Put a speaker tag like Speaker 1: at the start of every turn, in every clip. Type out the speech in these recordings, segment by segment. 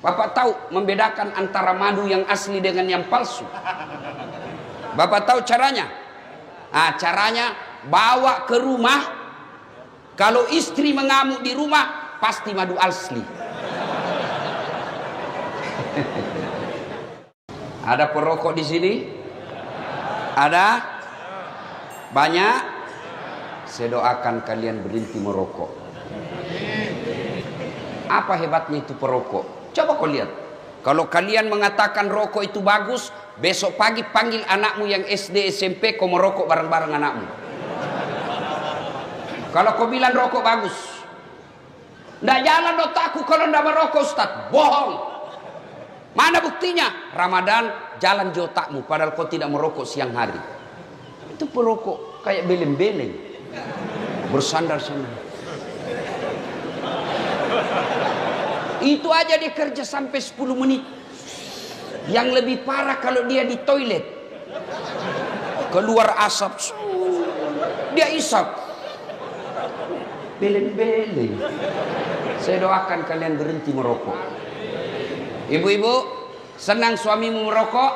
Speaker 1: Bapak tahu membedakan antara madu yang asli dengan yang palsu? Bapak tahu caranya? Caranya bawa ke rumah. Kalau istri mengamuk di rumah, pasti madu asli. Ada perokok di sini? Ada? Banyak? Saya doakan kalian berhenti merokok. Apa hebatnya itu perokok? Coba kau lihat. Kalau kalian mengatakan rokok itu bagus, besok pagi panggil anakmu yang SD SMP, kau merokok bareng-bareng anakmu. Kalau kau bilang rokok bagus, nggak jalan otakku kalau nggak merokok, Ustaz. Bohong. Mana buktinya? Ramadan jalan di otakmu, padahal kau tidak merokok siang hari. Itu perokok kayak beleng-beleng, bersandar-sandar. Itu aja dia kerja sampai 10 menit. Yang lebih parah kalau dia di toilet, keluar asap, dia isap. Beleng-beleng. Saya doakan kalian berhenti merokok. Ibu-ibu, senang suamimu merokok?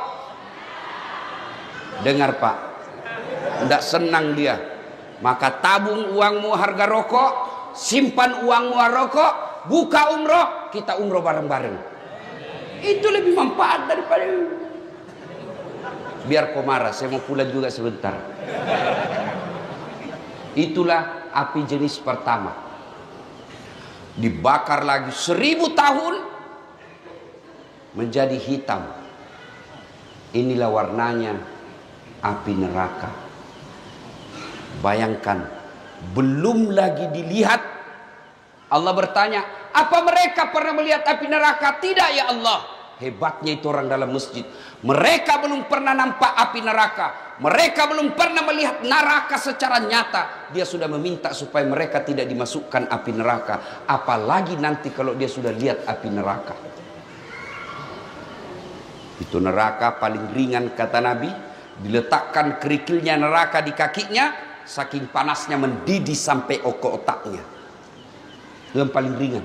Speaker 1: Dengar Pak, tidak senang dia. Maka tabung uangmu harga rokok, simpan uangmu harga rokok, buka umroh, kita umroh bareng-bareng. Itu lebih manfaat daripada. Biar kau marah, saya mau pulang juga sebentar. Itulah api jenis pertama. Dibakar lagi 1000 tahun menjadi hitam. Inilah warnanya api neraka. Bayangkan, belum lagi dilihat. Allah bertanya, apa mereka pernah melihat api neraka? Tidak ya Allah. Hebatnya itu orang dalam masjid. Mereka belum pernah nampak api neraka. Mereka belum pernah melihat neraka secara nyata. Dia sudah meminta supaya mereka tidak dimasukkan api neraka. Apalagi nanti kalau dia sudah lihat api neraka. Itu neraka paling ringan kata Nabi. Diletakkan kerikilnya neraka di kakinya, saking panasnya mendidih sampai ke otaknya. Yang paling ringan.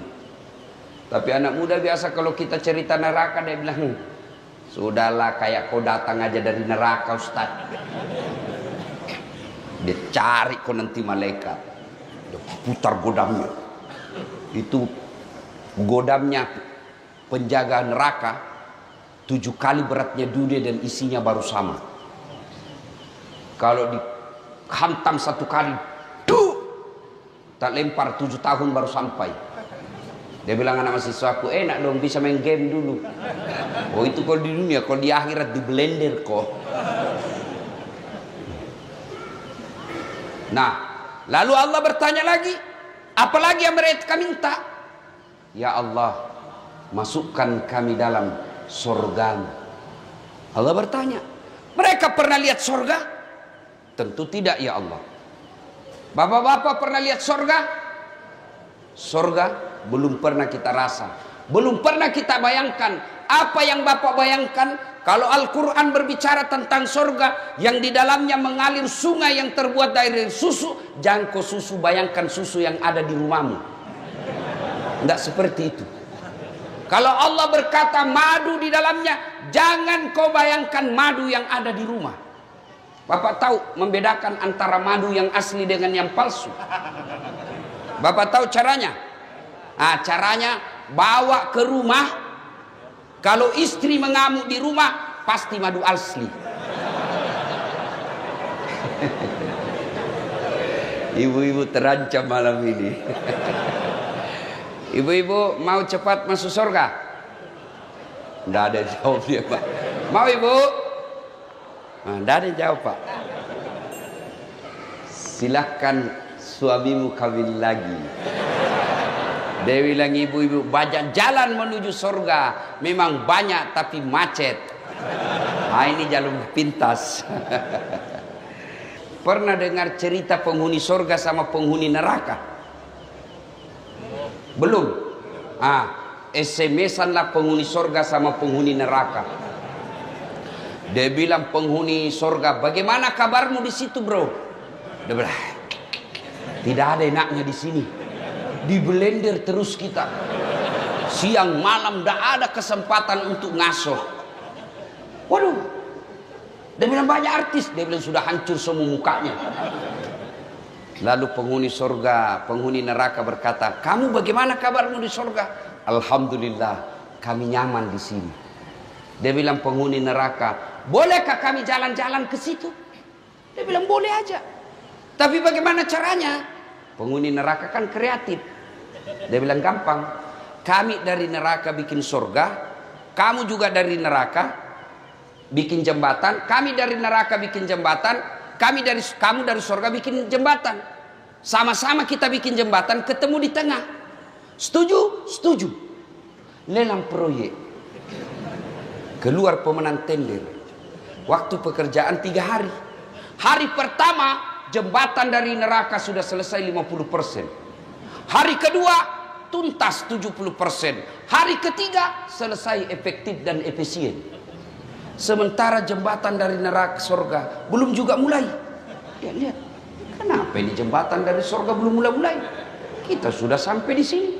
Speaker 1: Tapi anak muda biasa kalau kita cerita neraka, dia bilang, sudahlah kayak kau datang aja dari neraka Ustaz. Dia cari kau nanti malaikat. Dia putar godamnya. Itu godamnya penjaga neraka 7 kali beratnya dunia dan isinya baru sama. Kalau dihantam 1 kali, tak lempar 7 tahun baru sampai. Dia bilang anak mahasiswaku, enak dong bisa main game dulu. Oh itu kalau di dunia, kalau di akhirat di blender kok. Nah, lalu Allah bertanya lagi, apalagi yang mereka minta? Ya Allah, masukkan kami dalam surgamu. Allah bertanya, mereka pernah lihat surga? Tentu tidak ya Allah. Bapak-bapak pernah lihat surga? Surga belum pernah kita rasa, belum pernah kita bayangkan. Apa yang Bapak bayangkan kalau Al-Quran berbicara tentang surga yang di dalamnya mengalir sungai yang terbuat dari susu? Jangan kau susu, bayangkan susu yang ada di rumahmu. Tidak seperti itu. Kalau Allah berkata madu di dalamnya, jangan kau bayangkan madu yang ada di rumah. Bapak tahu membedakan antara madu yang asli dengan yang palsu? Bapak tahu caranya? Caranya bawa ke rumah. Kalau istri mengamuk di rumah, pasti madu asli. Ibu-ibu terancam malam ini. Ibu-ibu mau cepat masuk surga? Tidak ada jawab dia Pak. Mau ibu? Tidak ada jawab Pak. Silahkan suamimu kawin lagi. Dia bilang ibu-ibu banyak jalan menuju surga. Memang banyak tapi macet. Ini jalur pintas. Pernah dengar cerita penghuni surga sama penghuni neraka? Belum? SMS-an lah penghuni surga sama penghuni neraka. Dia bilang penghuni surga, bagaimana kabarmu di situ bro? Dia bilang, tidak ada enaknya di sini. Di blender terus kita. Siang malam tidak ada kesempatan untuk ngasuh. Waduh, dia bilang banyak artis, dia bilang sudah hancur semua mukanya. Lalu penghuni surga, penghuni neraka berkata, kamu bagaimana kabarmu di surga? Alhamdulillah, kami nyaman di sini. Dia bilang penghuni neraka, bolehkah kami jalan-jalan ke situ? Dia bilang boleh aja. Tapi bagaimana caranya? Penghuni neraka kan kreatif. Dia bilang gampang. Kami dari neraka bikin surga, kamu juga dari neraka bikin jembatan, kami dari neraka bikin jembatan, kamu dari surga bikin jembatan. Sama-sama kita bikin jembatan, ketemu di tengah. Setuju? Setuju. Lelang proyek. Keluar pemenang tender. Waktu pekerjaan 3 hari. Hari pertama jembatan dari neraka sudah selesai 50%. Hari kedua tuntas 70%. Hari ketiga selesai efektif dan efisien. Sementara jembatan dari neraka surga belum juga mulai. Lihat, kenapa ini jembatan dari surga belum mulai? Kita sudah sampai di sini.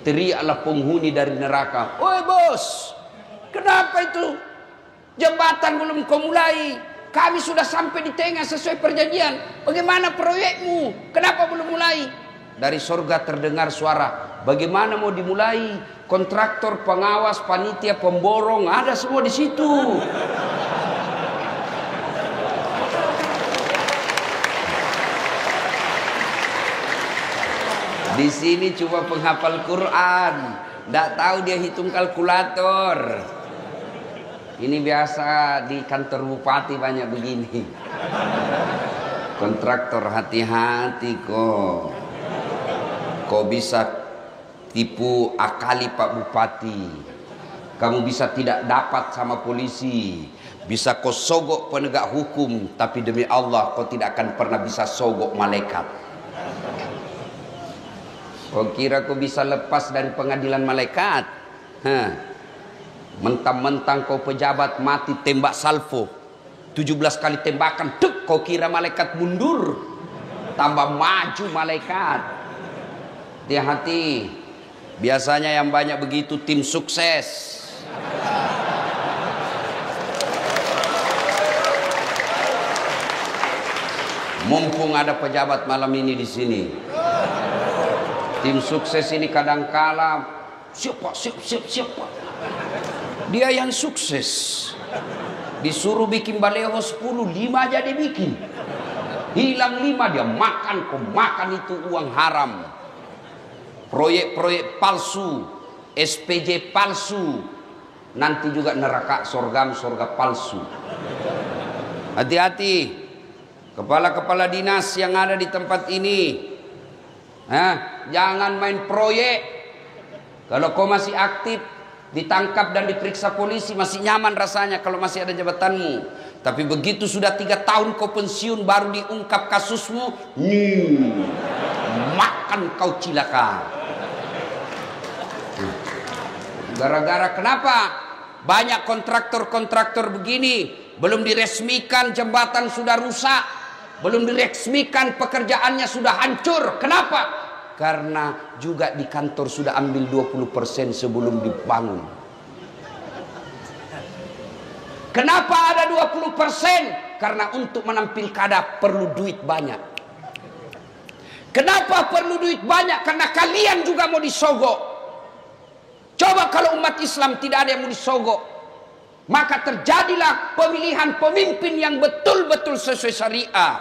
Speaker 1: Teriaklah penghuni dari neraka, "Oi bos, kenapa itu jembatan belum kau mulai? Kami sudah sampai di tengah sesuai perjanjian. Bagaimana proyekmu? Kenapa belum mulai?" Dari surga terdengar suara, "Bagaimana mau dimulai? Kontraktor, pengawas, panitia, pemborong, ada semua di situ." Di sini cuma penghafal Quran, tidak tahu dia hitung kalkulator. Ini biasa di kantor bupati banyak begini. Kontraktor, hati-hati kok. Kau bisa tipu akali Pak Bupati. Kamu bisa tidak dapat sama polisi. Bisa kau sogok penegak hukum, tapi demi Allah kau tidak akan pernah bisa sogok malaikat. Kau kira kau bisa lepas dari pengadilan malaikat? Mentang-mentang kau pejabat mati tembak salvo 17 kali tembakan, dek, kau kira malaikat mundur? Tambah maju malaikat. Hati-hati. Biasanya yang banyak begitu tim sukses. Mumpung ada pejabat malam ini di sini. Tim sukses ini kadangkala siapa? Dia yang sukses. Disuruh bikin baleho 10, 5 aja dia bikin. Hilang 5 dia makan, kau makan itu uang haram. Proyek-proyek palsu, SPJ palsu, nanti juga neraka surga palsu. Hati-hati, kepala-kepala dinas yang ada di tempat ini, jangan main proyek. Kalau kau masih aktif, ditangkap dan diperiksa polisi, masih nyaman rasanya kalau masih ada jabatanmu. Tapi begitu sudah 3 tahun kau pensiun, baru diungkap kasusmu, makan kau cilaka. Gara-gara kenapa? Banyak kontraktor-kontraktor begini, belum diresmikan jembatan sudah rusak, belum diresmikan pekerjaannya sudah hancur. Kenapa? Karena juga di kantor sudah ambil 20% sebelum dibangun. Kenapa ada 20%? Karena untuk menampil kada perlu duit banyak. Kenapa perlu duit banyak? Karena kalian juga mau disogok. Coba kalau umat Islam tidak ada yang mau disogok, maka terjadilah pemilihan pemimpin yang betul-betul sesuai syariah.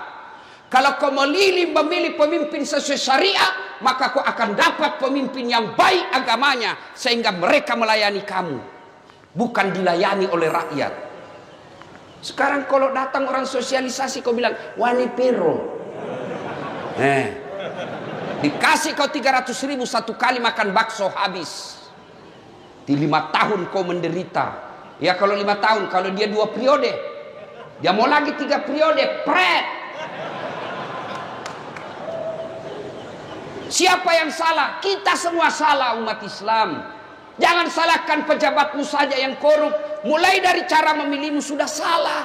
Speaker 1: Kalau kau memilih pemimpin sesuai syariah, maka kau akan dapat pemimpin yang baik agamanya, sehingga mereka melayani kamu, bukan dilayani oleh rakyat. Sekarang kalau datang orang sosialisasi, kau bilang, "Wani Pero." Dikasih kau 300.000 satu kali makan bakso habis. Di 5 tahun kau menderita. Ya kalau 5 tahun, kalau dia 2 periode, dia mau lagi 3 periode, pret. Siapa yang salah? Kita semua salah, umat Islam. Jangan salahkan pejabatmu saja yang korup. Mulai dari cara memilihmu sudah salah.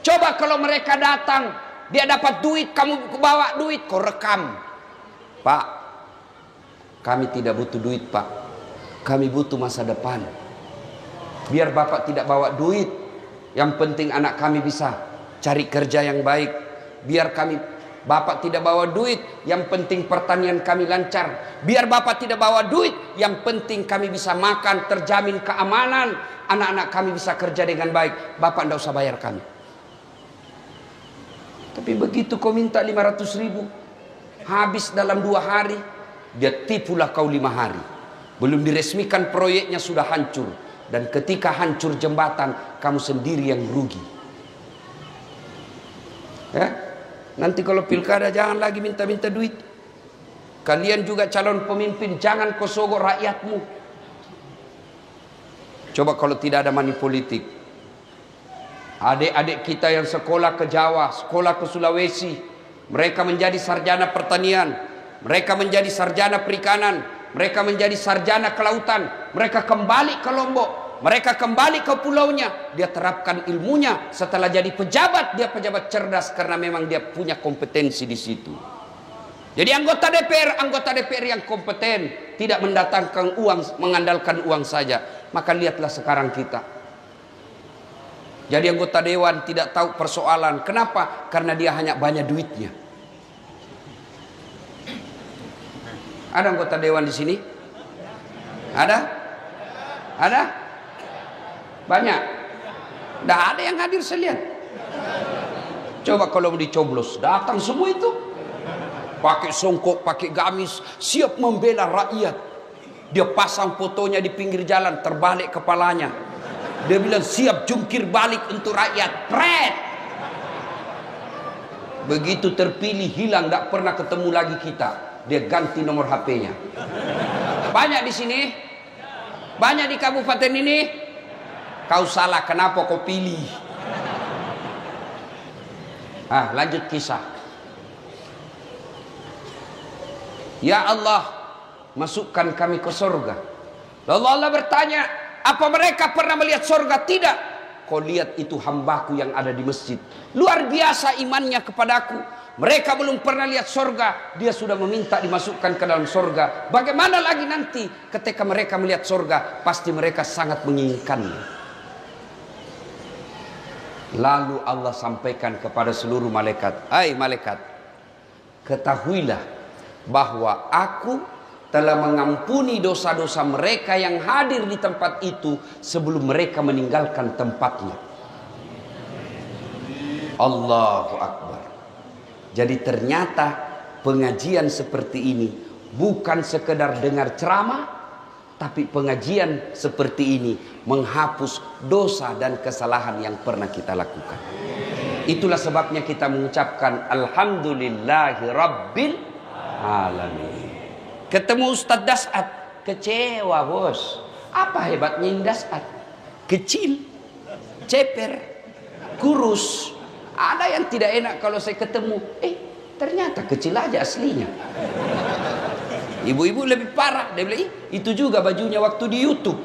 Speaker 1: Coba kalau mereka datang, dia dapat duit, kamu bawa duit, kau rekam. "Pak, Kami tidak butuh duit, Pak. Kami butuh masa depan. Biar Bapak tidak bawa duit, yang penting anak kami bisa cari kerja yang baik. Biar Bapak tidak bawa duit, yang penting pertanian kami lancar. Biar Bapak tidak bawa duit, yang penting kami bisa makan, terjamin keamanan. Anak-anak kami bisa kerja dengan baik. Bapak tidak usah bayar kami. Tapi begitu kau minta 500 ribu, habis dalam 2 hari, dia tipulah kau 5 hari. Belum diresmikan proyeknya sudah hancur. Dan ketika hancur jembatan, kamu sendiri yang rugi. Ya? Nanti kalau pilkada jangan lagi minta-minta duit. Kalian juga calon pemimpin, jangan kau sogok rakyatmu. Coba kalau tidak ada money politik. Adik-adik kita yang sekolah ke Jawa, sekolah ke Sulawesi, mereka menjadi sarjana pertanian, mereka menjadi sarjana perikanan, mereka menjadi sarjana kelautan, mereka kembali ke Lombok, mereka kembali ke pulaunya, dia terapkan ilmunya. Setelah jadi pejabat, dia pejabat cerdas karena memang dia punya kompetensi di situ. Jadi anggota DPR yang kompeten, tidak mendatangkan uang, mengandalkan uang saja. Maka lihatlah sekarang kita. Jadi anggota dewan tidak tahu persoalan. Kenapa? Karena dia hanya banyak duitnya. Ada anggota dewan di sini? Ada? Ada? Banyak? Tidak ada yang hadir, saya lihat. Coba kalau mau dicoblos, datang semua itu. Pakai songkok, pakai gamis, siap membela rakyat. Dia pasang fotonya di pinggir jalan, terbalik kepalanya. Dia bilang siap jungkir balik untuk rakyat. Pret. Begitu terpilih hilang, tidak pernah ketemu lagi kita. Dia ganti nomor HP-nya. Banyak di sini? Banyak di kabupaten ini? Kau salah, kenapa kau pilih? Lanjut kisah. Ya Allah, masukkan kami ke surga. Lalu Allah bertanya, apa mereka pernah melihat surga? Tidak. Kau lihat itu hambaku yang ada di masjid. Luar biasa imannya kepadaku. Mereka belum pernah lihat surga, dia sudah meminta dimasukkan ke dalam surga. Bagaimana lagi nanti ketika mereka melihat surga? Pasti mereka sangat menginginkannya. Lalu Allah sampaikan kepada seluruh malaikat, hai malaikat, ketahuilah bahwa aku telah mengampuni dosa-dosa mereka yang hadir di tempat itu sebelum mereka meninggalkan tempatnya. Allahu Akbar. Jadi ternyata pengajian seperti ini bukan sekedar dengar ceramah, tapi pengajian seperti ini menghapus dosa dan kesalahan yang pernah kita lakukan. Itulah sebabnya kita mengucapkan Alhamdulillahi Rabbil Alamin. Ketemu Ustadz Das'ad, kecewa bos. Apa hebatnya Das'ad? Kecil, ceper, kurus. Ada yang tidak enak kalau saya ketemu. Ternyata kecil aja aslinya. Ibu-ibu lebih parah. Dia bilang, itu juga bajunya waktu di YouTube.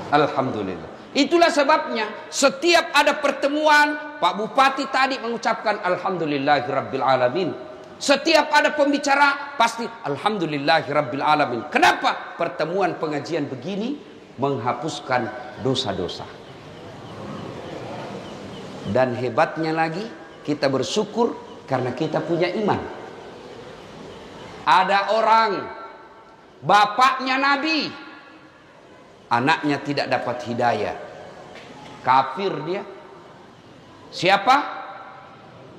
Speaker 1: Alhamdulillah. Itulah sebabnya setiap ada pertemuan, Pak Bupati tadi mengucapkan Alhamdulillahirabbil alamin. Setiap ada pembicara pasti Alhamdulillahirabbil alamin. Kenapa? Pertemuan pengajian begini menghapuskan dosa-dosa. Dan hebatnya lagi, kita bersyukur karena kita punya iman. Ada orang, bapaknya Nabi, anaknya tidak dapat hidayah. Kafir dia. Siapa?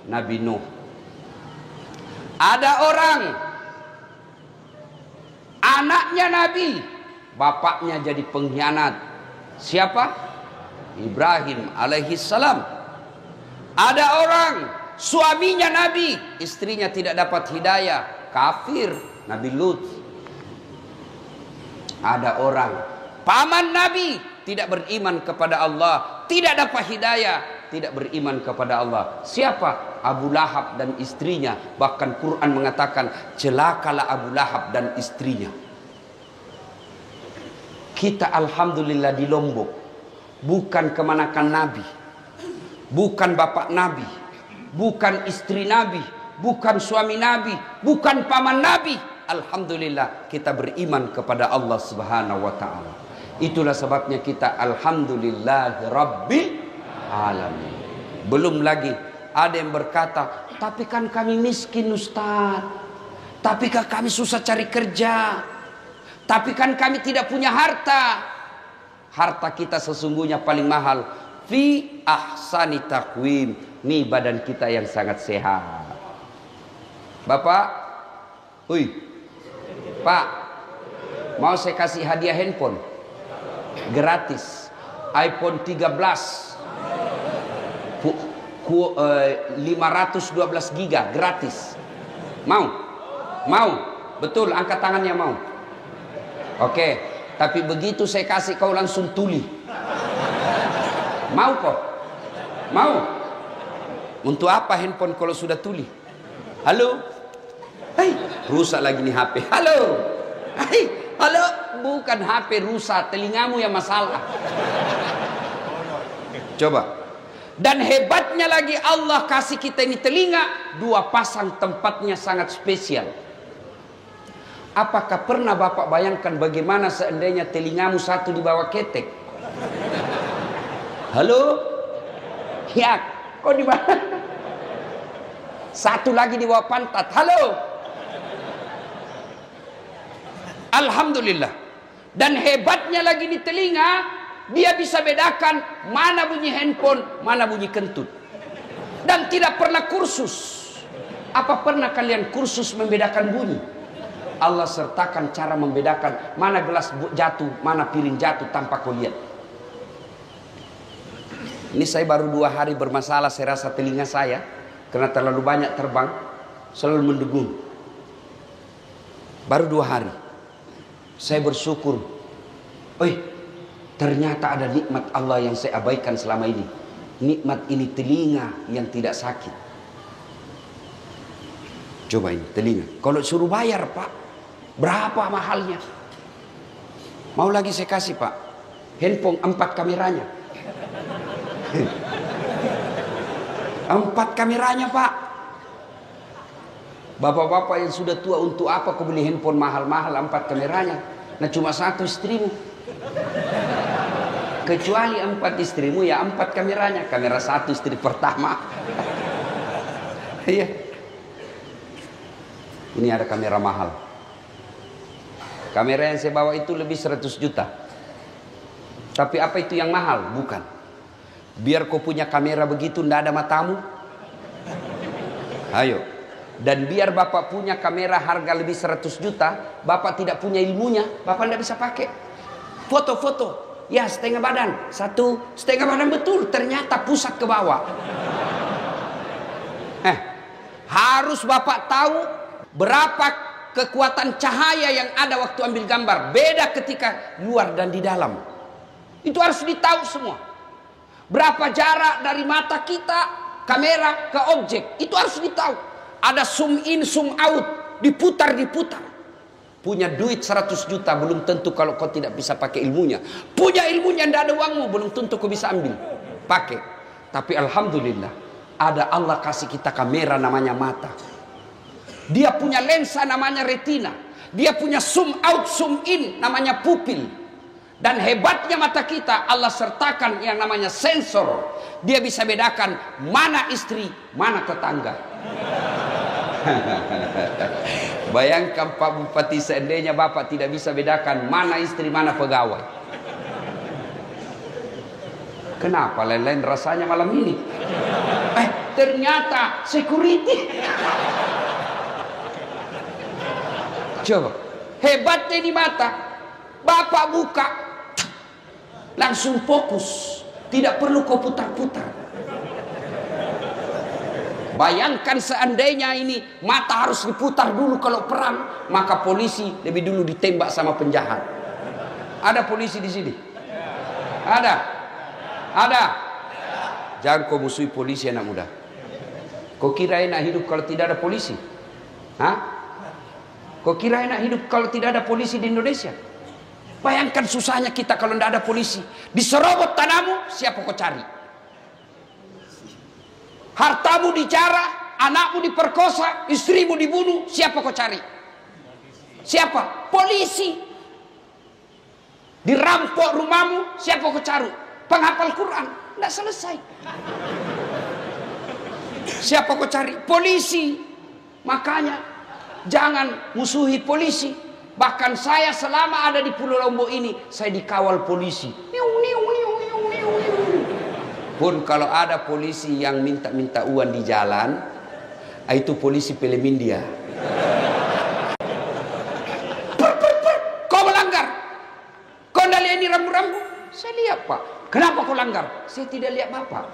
Speaker 1: Nabi Nuh. Ada orang, anaknya Nabi, bapaknya jadi pengkhianat. Siapa? Ibrahim alaihissalam. Ada orang, suaminya Nabi, istrinya tidak dapat hidayah, kafir, Nabi Lut. Ada orang, paman Nabi, tidak beriman kepada Allah, tidak dapat hidayah, tidak beriman kepada Allah. Siapa? Abu Lahab dan istrinya. Bahkan Quran mengatakan, celakalah Abu Lahab dan istrinya. Kita alhamdulillah di Lombok, bukan kemanakan Nabi, bukan bapak Nabi, bukan istri Nabi, bukan suami Nabi, bukan paman Nabi. Alhamdulillah kita beriman kepada Allah Subhanahu wa taala. Itulah sebabnya kita alhamdulillahirabbil alamin. Belum lagi ada yang berkata, tapi kan kami miskin Ustaz, tapi kan kami susah cari kerja, tapi kan kami tidak punya harta. Harta kita sesungguhnya paling mahal fi ahsani taqwim, nih badan kita yang sangat sehat. Bapak, Pak, mau saya kasih hadiah handphone gratis, iPhone 13 512 giga gratis. Mau? Betul, angkat tangannya mau. Oke, tapi begitu saya kasih kau langsung tuli. Mau kok? Mau? Untuk apa handphone kalau sudah tuli? Halo? Hei, rusak lagi nih HP. Halo? Hei, halo? Bukan HP rusak, telingamu yang masalah. Coba. Dan hebatnya lagi Allah kasih kita ini telinga, 2 pasang, tempatnya sangat spesial. Apakah pernah Bapak bayangkan bagaimana seandainya telingamu satu di bawah ketek? Halo? Ya, kok di mana? Satu lagi di bawah pantat. Halo? Alhamdulillah. Dan hebatnya lagi di telinga, dia bisa bedakan mana bunyi handphone, mana bunyi kentut. Dan tidak pernah kursus. Apa pernah kalian kursus membedakan bunyi? Allah sertakan cara membedakan mana gelas jatuh, mana piring jatuh tanpa kau lihat. Ini saya baru 2 hari bermasalah, saya rasa telinga saya karena terlalu banyak terbang, selalu mendengung. Baru 2 hari. Saya bersyukur. Ternyata ada nikmat Allah yang saya abaikan selama ini. Nikmat ini telinga yang tidak sakit. Coba ini telinga. Kalau suruh bayar Pak, berapa mahalnya? Mau lagi saya kasih Pak. Handphone 4 kameranya. 4 kameranya Pak. Bapak-bapak yang sudah tua, untuk apa kau beli handphone mahal-mahal 4 kameranya? Nah cuma 1 istrimu. Kecuali 4 istrimu ya 4 kameranya. Kamera 1 istri pertama. Iya. Ini ada kamera mahal. Kamera yang saya bawa itu lebih 100 juta. Tapi apa itu yang mahal? Bukan. Biar kau punya kamera begitu ndak ada matamu. Ayo. Dan biar Bapak punya kamera harga lebih 100 juta, Bapak tidak punya ilmunya, Bapak ndak bisa pakai. Foto-foto. Ya setengah badan, 1 setengah badan betul, ternyata pusat ke bawah. Harus Bapak tahu berapa kekuatan cahaya yang ada waktu ambil gambar. Beda ketika luar dan di dalam. Itu harus ditahu semua. Berapa jarak dari mata kita, kamera ke objek, itu harus ditahu. Ada zoom in, zoom out, diputar. Punya duit 100 juta belum tentu kalau kau tidak bisa pakai ilmunya. Punya ilmunya tidak ada uangmu belum tentu kau bisa ambil pakai. Tapi alhamdulillah ada Allah kasih kita kamera namanya mata. Dia punya lensa namanya retina. Dia punya zoom out, zoom in namanya pupil. Dan hebatnya mata kita Allah sertakan yang namanya sensor. Dia bisa bedakan mana istri, mana tetangga. Bayangkan Pak Bupati, seandainya Bapak tidak bisa bedakan mana istri mana pegawai. Kenapa lain-lain rasanya malam ini? Ternyata security. Coba, hebatnya di mata. Bapak buka, langsung fokus, tidak perlu kau putar-putar. Bayangkan seandainya ini mata harus diputar dulu kalau perang, maka polisi lebih dulu ditembak sama penjahat. Ada polisi di sini? Ada? Jangan kau musuhi polisi anak muda. Kau kira enak hidup kalau tidak ada polisi? Kau kira enak hidup kalau tidak ada polisi di Indonesia? Bayangkan susahnya kita kalau tidak ada polisi. Diserobot tanahmu, siapa kau cari? Hartamu dijarah, anakmu diperkosa, istrimu dibunuh, siapa kau cari? Siapa? Polisi. Dirampok rumahmu, siapa kau cari? Penghafal Quran. Tidak selesai. Siapa kau cari? Polisi. Makanya jangan musuhi polisi. Bahkan saya selama ada di Pulau Lombok ini, saya dikawal polisi. Pun kalau ada polisi yang minta-minta uang di jalan, itu polisi film India. Kau melanggar. Kau tidak lihat ini rambu-rambu? Saya lihat, Pak. Kenapa kau langgar? Saya tidak lihat Bapak.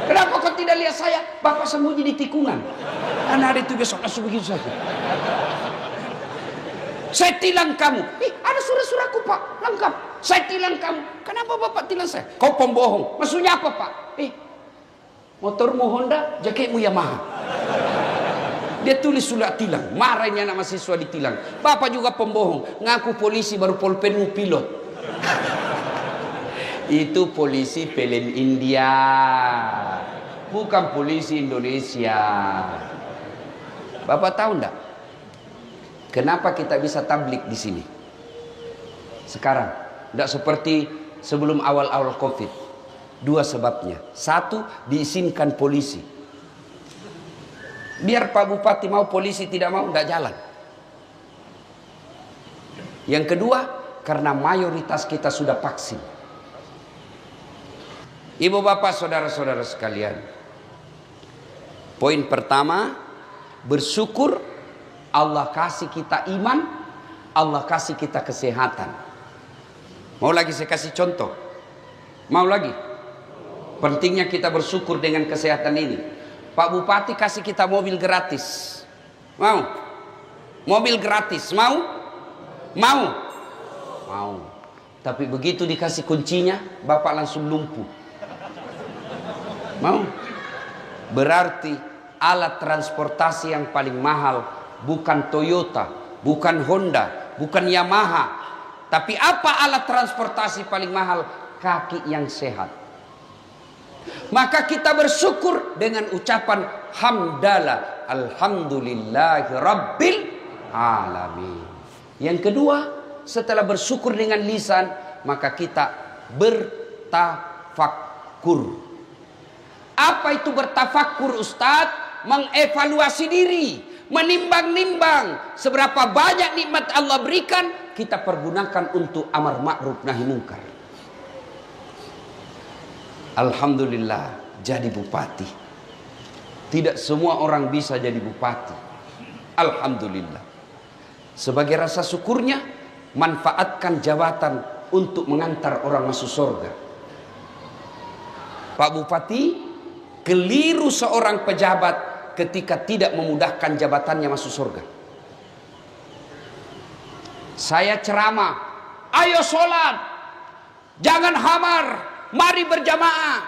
Speaker 1: Kenapa kau tidak lihat saya? Bapak sembunyi di tikungan. Karena hari itu besok langsung begitu saja. Saya tilang kamu. Ada surat-suratku, Pak, lengkap. Saya tilang kamu. Kenapa Bapak tilang saya? Kau pembohong. Maksudnya apa, Pak? Motormu Honda, jaketmu Yamaha. Dia tulis surat tilang. Marahnya anak mahasiswa ditilang. Bapak juga pembohong. Ngaku polisi baru polpenmu pilot. Itu polisi film India, bukan polisi Indonesia. Bapak tahu enggak? Kenapa kita bisa tablik di sini? Sekarang, enggak seperti sebelum awal-awal Covid. Dua sebabnya. Satu, diizinkan polisi. Biar Pak Bupati mau, polisi tidak mau, enggak jalan. Yang kedua, karena mayoritas kita sudah vaksin. Ibu bapak saudara-saudara sekalian, poin pertama, bersyukur Allah kasih kita iman, Allah kasih kita kesehatan. Mau lagi saya kasih contoh? Mau lagi? Pentingnya kita bersyukur dengan kesehatan ini. Pak Bupati kasih kita mobil gratis. Mau? Mobil gratis, mau? Mau? Mau. Tapi begitu dikasih kuncinya, bapak langsung lumpuh. Mau? Berarti alat transportasi yang paling mahal bukan Toyota, bukan Honda, bukan Yamaha. Tapi apa alat transportasi paling mahal? Kaki yang sehat. Maka kita bersyukur dengan ucapan hamdalah, alhamdulillahi rabbil alamin. Yang kedua, setelah bersyukur dengan lisan, maka kita bertafakkur. Apa itu bertafakkur, Ustadz? Mengevaluasi diri, menimbang-nimbang seberapa banyak nikmat Allah berikan, kita pergunakan untuk amar ma'ruf nahi mungkar. Alhamdulillah jadi bupati. Tidak semua orang bisa jadi bupati. Alhamdulillah. Sebagai rasa syukurnya, manfaatkan jabatan untuk mengantar orang masuk surga. Pak Bupati, keliru seorang pejabat ketika tidak memudahkan jabatannya masuk surga. Saya ceramah, ayo sholat, jangan hamar, mari berjamaah.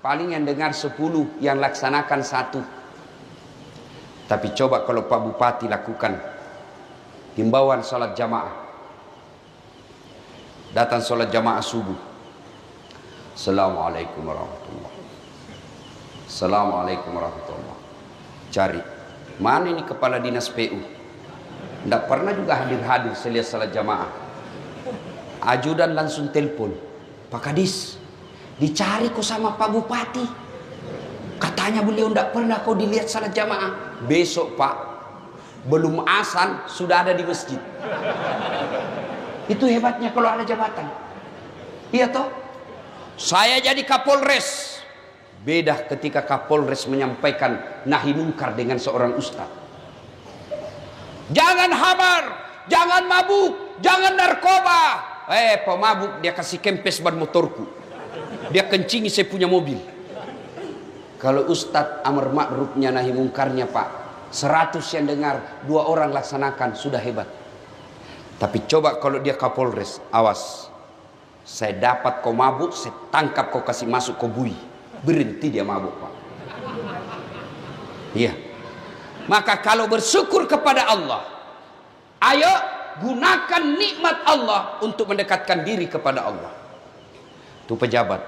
Speaker 1: Paling yang dengar 10, yang laksanakan 1. Tapi coba kalau Pak Bupati lakukan himbauan sholat jamaah. Datang sholat jamaah subuh. Assalamualaikum warahmatullahi. Assalamualaikum warahmatullahi. Cari mana ini kepala dinas PU? Tidak pernah juga hadir-hadir selihat salat jamaah. Ajudan langsung telepon, Pak Kadis, dicari kok sama Pak Bupati. Katanya beliau tidak pernah kau dilihat salat jamaah. Besok Pak, belum azan sudah ada di masjid. Itu hebatnya kalau ada jabatan. Iya toh? Saya jadi Kapolres. Beda ketika Kapolres menyampaikan nahi mungkar dengan seorang ustaz. Jangan hamar, jangan mabuk, jangan narkoba. Pemabuk dia kasih kempes ban motorku. Dia kencingi saya punya mobil. Kalau ustaz amar ma'rufnya nahi mungkarnya Pak, 100 yang dengar, 2 orang laksanakan, sudah hebat. Tapi coba kalau dia Kapolres, awas. Saya dapat kau mabuk, saya tangkap kau kasih masuk kau bui. Berhenti dia mabuk Pak. Iya. Maka kalau bersyukur kepada Allah, ayo gunakan nikmat Allah untuk mendekatkan diri kepada Allah. Itu pejabat.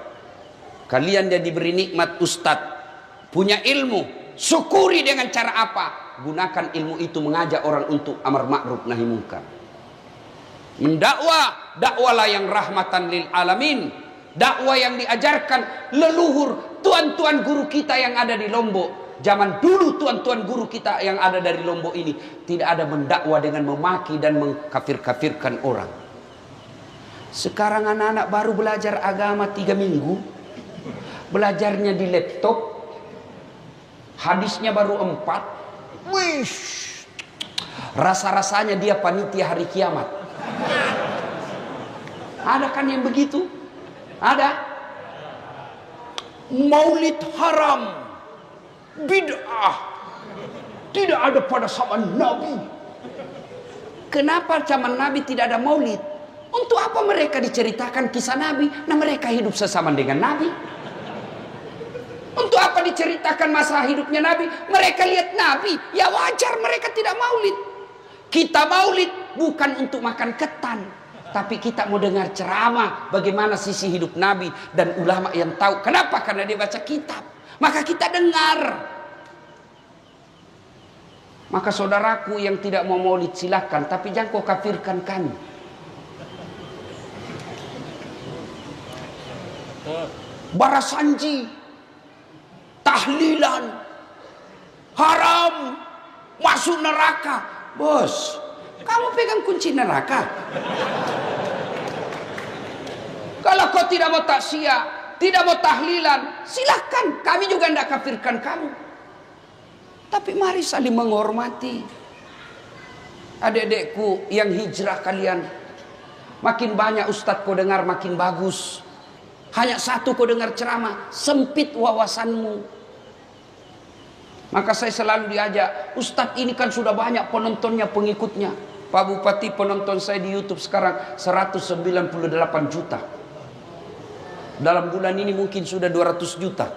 Speaker 1: Kalian yang diberi nikmat ustadz, punya ilmu, Syukuri dengan cara apa? Gunakan ilmu itu mengajak orang untuk amar ma'ruf nahi munkar. Mendakwah, dakwalah yang rahmatan lil alamin. Dakwah yang diajarkan leluhur tuan-tuan guru kita yang ada di Lombok. Zaman dulu tuan-tuan guru kita yang ada dari Lombok ini tidak ada mendakwah dengan memaki dan mengkafir-kafirkan orang. Sekarang anak-anak baru belajar agama 3 minggu, belajarnya di laptop, hadisnya baru 4. Wish, rasa-rasanya dia panitia hari kiamat. Ada kan yang begitu? Ada. Maulid haram, bid'ah, tidak ada pada zaman Nabi. Kenapa zaman Nabi tidak ada maulid? Untuk apa mereka diceritakan kisah Nabi? Nah, mereka hidup sesama dengan Nabi. Untuk apa diceritakan masa hidupnya Nabi? Mereka lihat Nabi. Ya wajar mereka tidak maulid. Kita maulid bukan untuk makan ketan, tapi kita mau dengar ceramah bagaimana sisi hidup Nabi dan ulama yang tahu. Kenapa? Karena dia baca kitab. Maka kita dengar. Maka saudaraku yang tidak mau maulid silahkan, tapi jangan kau kafirkan kami. Barasanji, tahlilan, haram, masuk neraka. Bos, kamu pegang kunci neraka. Kalau kau tidak mau taksiyah, tidak mau tahlilan, silahkan, kami juga tidak kafirkan kamu. Tapi mari saling menghormati. Adik-adikku yang hijrah kalian, makin banyak ustadz kau dengar makin bagus. Hanya satu kau dengar ceramah, sempit wawasanmu. Maka saya selalu diajak, ustadz ini kan sudah banyak penontonnya, pengikutnya. Pak Bupati, penonton saya di YouTube sekarang 198 juta. Dalam bulan ini mungkin sudah 200 juta.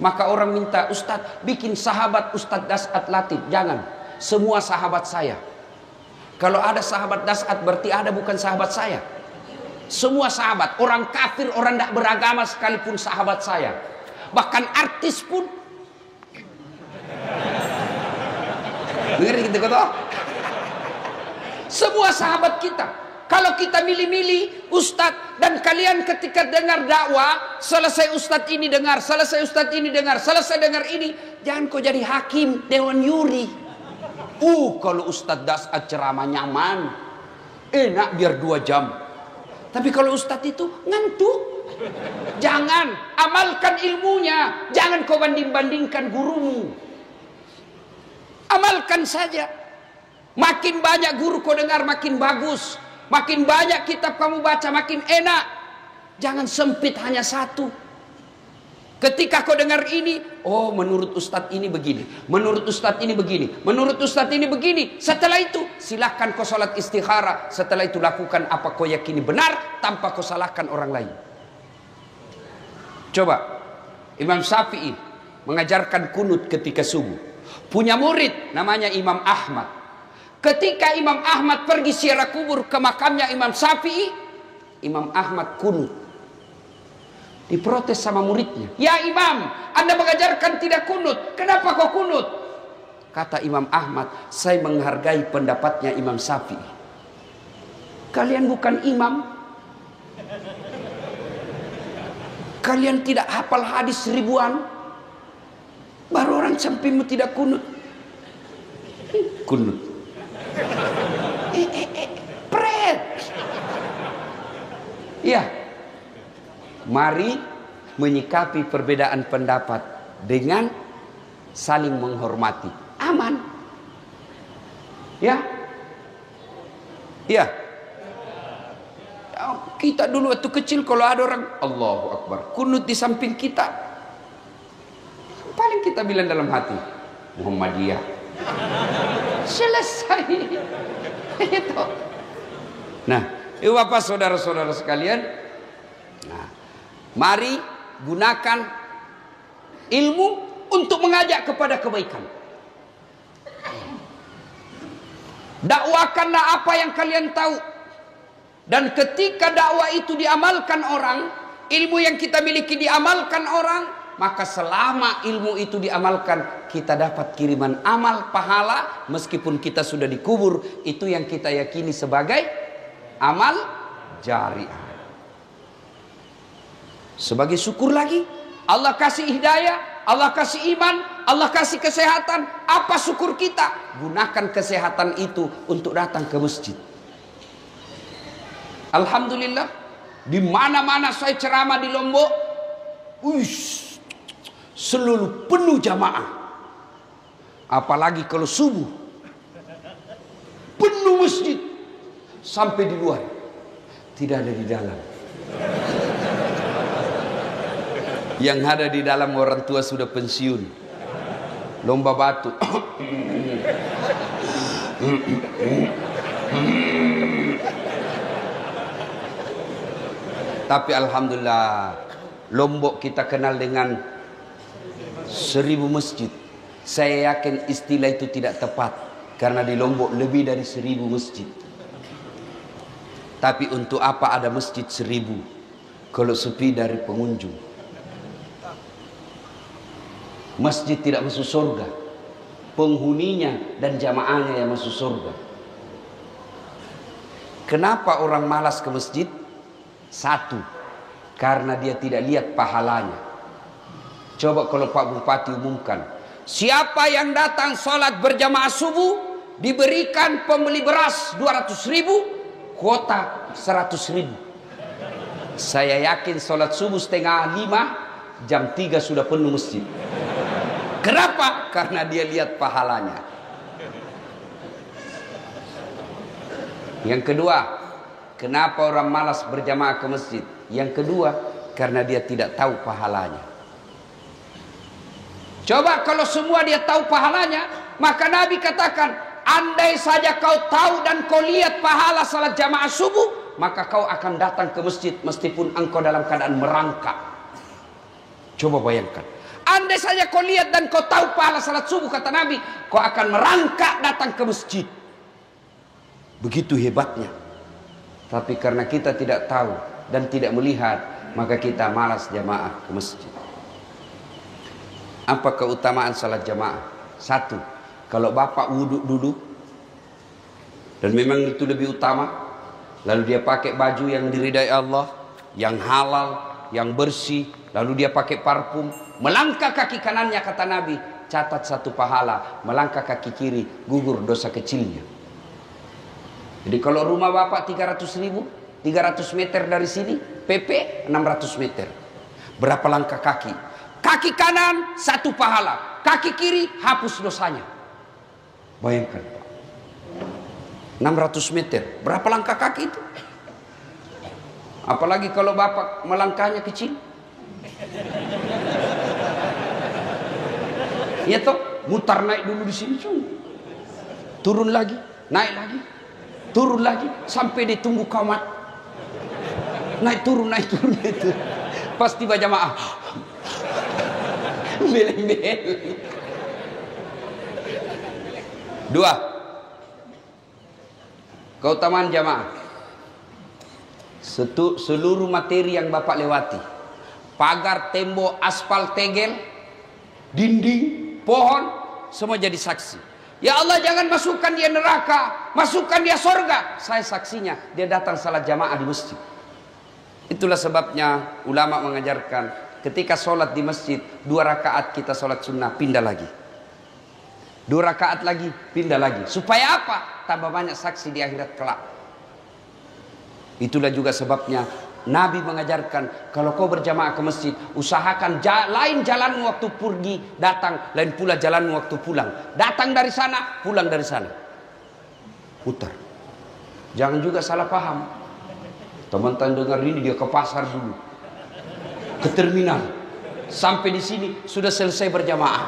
Speaker 1: Maka orang minta, ustadz bikin sahabat Ustadz Das'at Latif. Jangan, semua sahabat saya. Kalau ada sahabat Das'at berarti ada bukan sahabat saya. Semua sahabat, orang kafir, orang tidak beragama sekalipun sahabat saya. Bahkan artis pun. Dengar gitu kata. Semua sahabat kita. Kalau kita milih-milih ustadz dan kalian ketika dengar dakwah, selesai ustadz ini dengar, selesai ustadz ini dengar, selesai dengar ini, jangan kau jadi hakim dewan yuri. Kalau ustadz Das'at ceramah nyaman, enak biar 2 jam. Tapi kalau ustadz itu ngantuk. Jangan, amalkan ilmunya. Jangan kau banding-bandingkan gurumu. Amalkan saja. Makin banyak guru kau dengar makin bagus. Makin banyak kitab kamu baca makin enak. Jangan sempit hanya satu. Ketika kau dengar ini, oh menurut ustadz ini begini, menurut ustadz ini begini, menurut ustadz ini begini. Setelah itu silahkan kau sholat istikharah. Setelah itu lakukan apa kau yakini benar tanpa kau salahkan orang lain. Coba Imam Syafi'i mengajarkan kunut ketika subuh. Punya murid namanya Imam Ahmad. Ketika Imam Ahmad pergi ziarah kubur ke makamnya Imam Syafi'i, Imam Ahmad kunut. Diprotes sama muridnya. Ya Imam, Anda mengajarkan tidak kunut. Kenapa kau kunut? Kata Imam Ahmad, saya menghargai pendapatnya Imam Syafi'i. Kalian bukan imam. Kalian tidak hafal hadis ribuan. Baru orang sampingmu tidak kunut. Kunut. Pret. Ya. Mari menyikapi perbedaan pendapat dengan saling menghormati. Aman. Ya. Ya. Kita dulu waktu kecil kalau ada orang Allahu Akbar kunut di samping kita, paling kita bilang dalam hati Muhammadiyah. Selesai. Itu. Nah, Bapak saudara-saudara sekalian, nah, mari gunakan ilmu untuk mengajak kepada kebaikan. Dakwakanlah apa yang kalian tahu. Dan ketika dakwah itu diamalkan orang, ilmu yang kita miliki diamalkan orang, maka selama ilmu itu diamalkan, kita dapat kiriman amal pahala meskipun kita sudah dikubur. Itu yang kita yakini sebagai amal jariah. Sebagai syukur lagi, Allah kasih hidayah, Allah kasih iman, Allah kasih kesehatan. Apa syukur kita? Gunakan kesehatan itu untuk datang ke masjid. Alhamdulillah, di mana-mana saya ceramah di Lombok, seluruh penuh jamaah. Apalagi kalau subuh, penuh masjid sampai di luar, tidak ada di dalam. Yang ada di dalam orang tua sudah pensiun, lomba batu. Tapi alhamdulillah, Lombok kita kenal dengan 1000 masjid. Saya yakin istilah itu tidak tepat, karena di Lombok lebih dari 1000 masjid. Tapi untuk apa ada masjid 1000 kalau sepi dari pengunjung? Masjid tidak masuk surga, penghuninya dan jamaahnya yang masuk surga. Kenapa orang malas ke masjid? Satu, karena dia tidak lihat pahalanya. Coba kalau Pak Bupati umumkan, siapa yang datang sholat berjamaah subuh diberikan pembeli beras 200.000, kuota 100.000. Saya yakin sholat subuh 4:30, jam 3 sudah penuh masjid. Kenapa? Karena dia lihat pahalanya. Yang kedua, kenapa orang malas berjamaah ke masjid? Yang kedua, karena dia tidak tahu pahalanya. Coba kalau semua dia tahu pahalanya, maka Nabi katakan, andai saja kau tahu dan kau lihat pahala salat jamaah subuh, maka kau akan datang ke masjid meskipun engkau dalam keadaan merangkak. Coba bayangkan, andai saja kau lihat dan kau tahu pahala salat subuh, kata Nabi, kau akan merangkak datang ke masjid. Begitu hebatnya. Tapi karena kita tidak tahu dan tidak melihat, maka kita malas jamaah ke masjid. Apa keutamaan salat jamaah? Satu, kalau bapak wudhu dulu, dan memang itu lebih utama, lalu dia pakai baju yang diridai Allah, yang halal, yang bersih, lalu dia pakai parfum, melangkah kaki kanannya, kata Nabi, catat 1 pahala, melangkah kaki kiri, gugur dosa kecilnya. Jadi kalau rumah bapak 300.000, 300 meter dari sini, PP 600 meter. Berapa langkah kaki? Kaki kanan 1 pahala, kaki kiri hapus dosanya. Bayangkan Pak, 600 meter, berapa langkah kaki itu? Apalagi kalau bapak melangkahnya kecil. Ya toh, mutar naik dulu di sini, turun lagi, naik lagi, turun lagi, sampai ditunggu kamat. Naik turun, naik turun, naik turun. Pas tiba jamaah, beleng-beleng. 2, keutamaan jamaah. Seluruh materi yang bapak lewati, pagar, tembok, aspal, tegel, dinding, pohon, semua jadi saksi. Ya Allah, jangan masukkan dia neraka, masukkan dia surga. Saya saksinya, dia datang salat jamaah di masjid. Itulah sebabnya ulama mengajarkan, ketika sholat di masjid, 2 rakaat kita sholat sunnah, pindah lagi. 2 rakaat lagi, pindah lagi. Supaya apa? Tambah banyak saksi di akhirat kelak. Itulah juga sebabnya Nabi mengajarkan, kalau kau berjamaah ke masjid, usahakan lain jalan waktu pergi datang, lain pula jalan waktu pulang. Datang dari sana, pulang dari sana. Putar. Jangan juga salah paham. Teman-teman dengar ini, dia ke pasar dulu, ke terminal, sampai di sini sudah selesai berjamaah.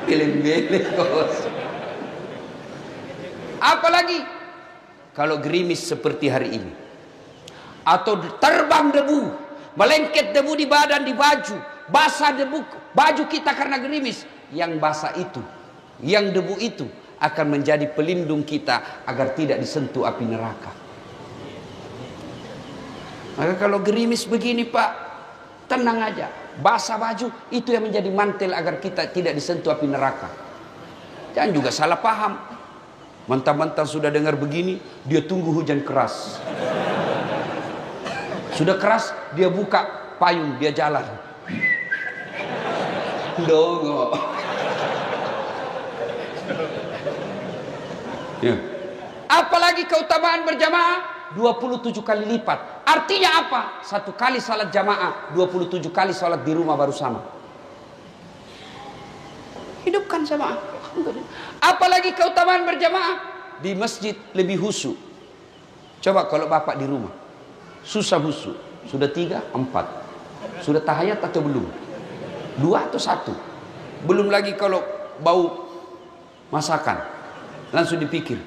Speaker 1: Beleng-beleng. Apalagi kalau gerimis seperti hari ini, atau terbang debu, melengket debu di badan, di baju, basah debu baju kita karena gerimis. Yang basah itu, yang debu itu akan menjadi pelindung kita agar tidak disentuh api neraka. Maka kalau gerimis begini Pak, tenang aja, basah baju, itu yang menjadi mantel agar kita tidak disentuh api neraka. Jangan juga salah paham. Mentang-mentang sudah dengar begini, dia tunggu hujan keras. Sudah keras, dia buka payung, dia jalan. Dongo. Ya. Apalagi keutamaan berjamaah 27 kali lipat. Artinya apa? 1 kali salat jamaah 27 kali salat di rumah baru sama. Hidupkan jamaah. Apalagi keutamaan berjamaah di masjid lebih khusyuk. Coba kalau bapak di rumah susah khusyuk. Sudah 3, 4. Sudah tahiyat atau belum? 2 atau 1? Belum lagi kalau bau masakan, langsung dipikir,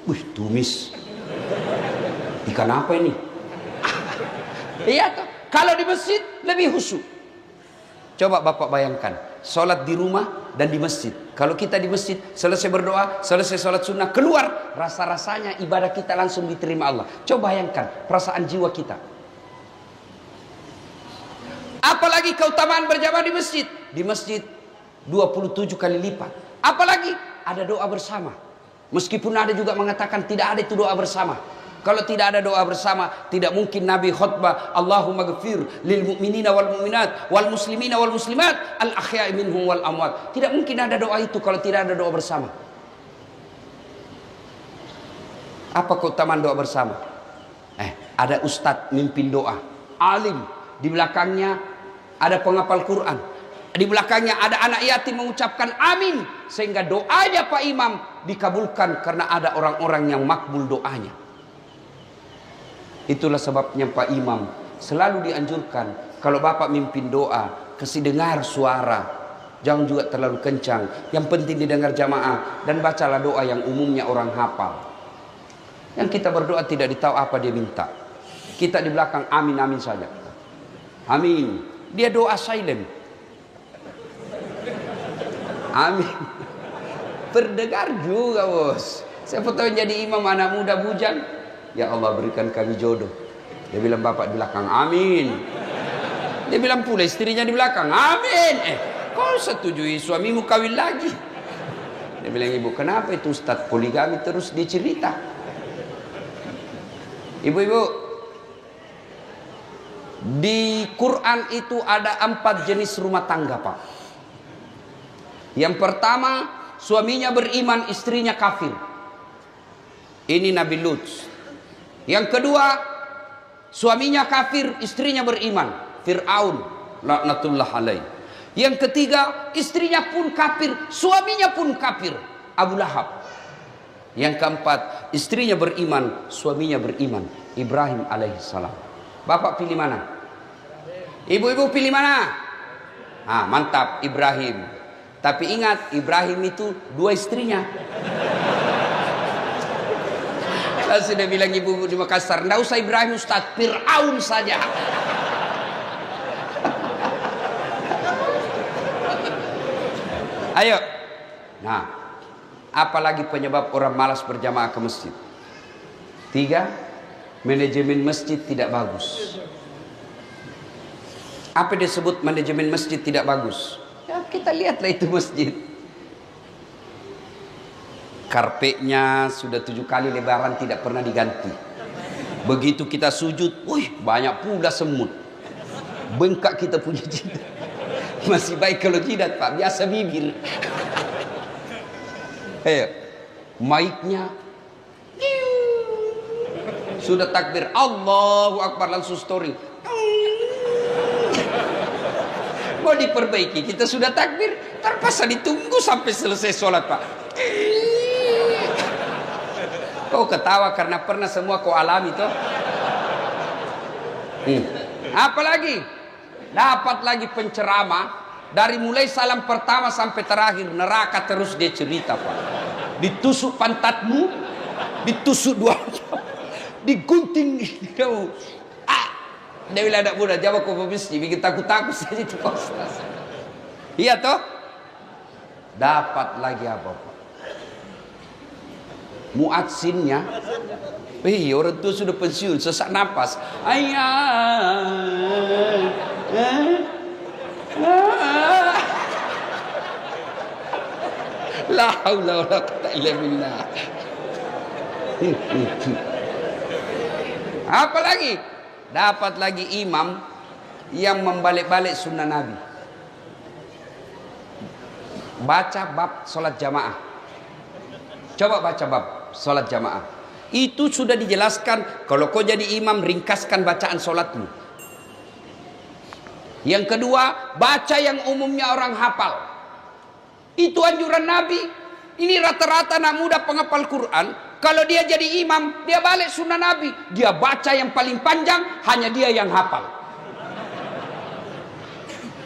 Speaker 1: wih tumis ikan apa ini? Iya toh. Kalau di masjid lebih khusyuk. Coba bapak bayangkan, sholat di rumah dan di masjid. Kalau kita di masjid, selesai berdoa, selesai sholat sunnah, keluar, rasa-rasanya ibadah kita langsung diterima Allah. Coba bayangkan perasaan jiwa kita. Apalagi keutamaan berjamaah di masjid. Di masjid 27 kali lipat. Apalagi ada doa bersama. Meskipun ada juga mengatakan tidak ada itu doa bersama. Kalau tidak ada doa bersama, tidak mungkin Nabi khutbah Allahumma ghafir lil mu'minina wal mu'minat wal muslimina wal muslimat al ahya'i minhum wal amwat. Tidak mungkin ada doa itu kalau tidak ada doa bersama. Apa keutamaan doa bersama? Ada ustadz mimpin doa, alim, di belakangnya ada penghafal Quran, di belakangnya ada anak yatim mengucapkan amin, sehingga doanya Pak Imam dikabulkan karena ada orang-orang yang makbul doanya. Itulah sebabnya Pak Imam selalu dianjurkan kalau bapak mimpin doa, kasih dengar suara, jangan juga terlalu kencang, yang penting didengar jamaah, dan bacalah doa yang umumnya orang hafal. Yang kita berdoa tidak ditahu apa dia minta, kita di belakang amin amin saja, amin. Dia doa silent, amin. Berdengar juga bos. Siapa tahu jadi imam anak muda bujang, ya Allah berikan kami jodoh. Dia bilang bapak di belakang amin. Dia bilang pula istrinya di belakang amin. Kau setujui suamimu kawin lagi? Dia bilang, ibu kenapa itu Ustadz poligami terus dia cerita? Ibu-ibu, di Quran itu ada 4 jenis rumah tangga Pak. Yang pertama, suaminya beriman, istrinya kafir. Ini Nabi Lut. Yang kedua, suaminya kafir, istrinya beriman, Fir'aun laknatullah alaih. Yang ketiga, istrinya pun kafir, suaminya pun kafir, Abu Lahab. Yang keempat, istrinya beriman, suaminya beriman, Ibrahim alaihissalam. Bapak pilih mana? Ibu-ibu pilih mana? Mantap, Ibrahim. Tapi ingat, Ibrahim itu 2 istrinya. Lalu sudah bilang ibu-ibu di Makassar, enggak usah Ibrahim Ustaz, Fir'aun saja. Ayo. Nah, apalagi penyebab orang malas berjamaah ke masjid? 3, manajemen masjid tidak bagus. Apa disebut manajemen masjid tidak bagus? Ya, kita lihatlah itu masjid. Karpetnya sudah 7 kali lebaran tidak pernah diganti. Begitu kita sujud, wih banyak pula semut. Bengkak kita punya jidat. Masih baik kalau jidat Pak, biasa bibir. Mic-nya sudah takbir Allahu Akbar langsung story. Mau diperbaiki, kita sudah takbir, terpaksa ditunggu sampai selesai sholat Pak. Kau ketawa karena pernah semua kau alami toh. Apalagi dapat lagi penceramah dari mulai salam pertama sampai terakhir neraka terus dia cerita Pak. Ditusuk pantatmu, ditusuk 2 digunting kamu. Dia bilang anak muda, jawab kau pemesti bikin takut-takut saja itu Pak Ustaz. Iya toh? Dapat lagi apa Pak? Muadzinnya, orang tua sudah pensiun, sesak napas. La haula wala quwwata illa billah. Apalagi dapat lagi imam yang membalik-balik sunnah Nabi. Baca bab sholat jamaah. Coba baca bab sholat jamaah. Itu sudah dijelaskan. Kalau kau jadi imam, ringkaskan bacaan sholatmu. Yang kedua, baca yang umumnya orang hafal. Itu anjuran Nabi. Ini rata-rata anak muda penghafal Quran. Kalau dia jadi imam, dia balik sunnah Nabi. Dia baca yang paling panjang, hanya dia yang hafal.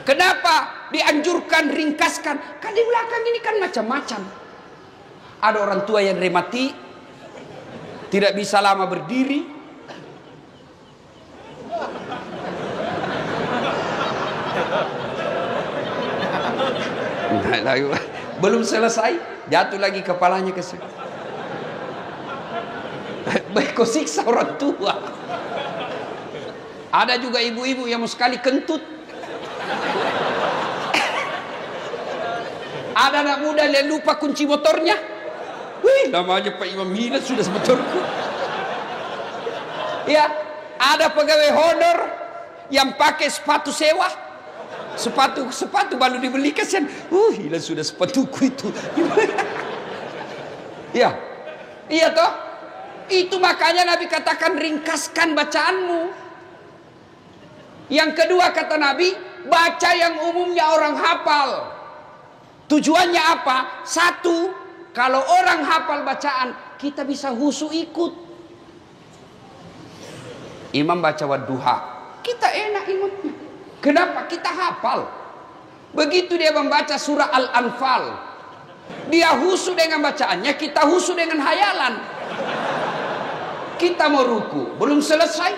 Speaker 1: Kenapa dianjurkan ringkaskan? Kan di belakang ini kan macam-macam. Ada orang tua yang remati, tidak bisa lama berdiri. Belum selesai, jatuh lagi kepalanya ke sana. Baik kau siksa orang tua. Ada juga ibu-ibu yang mau sekali kentut. Ada anak muda yang lupa kunci motornya. Wih, namanya Pak Imam Hina sudah semotorku. Ya, ada pegawai honor yang pakai sepatu sewa. Sepatu baru dibeli kasihan. Hilang sudah sepatuku itu. Ya, iya toh. Itu makanya Nabi katakan ringkaskan bacaanmu. Yang kedua kata Nabi, baca yang umumnya orang hafal. Tujuannya apa? Satu, kalau orang hafal bacaan, kita bisa husu ikut. Imam baca wadduha, kita enak ikutnya. Kenapa? Kita hafal. Begitu dia membaca surah Al-Anfal, dia husu dengan bacaannya, kita husu dengan hayalan. Kita mau ruku, belum selesai,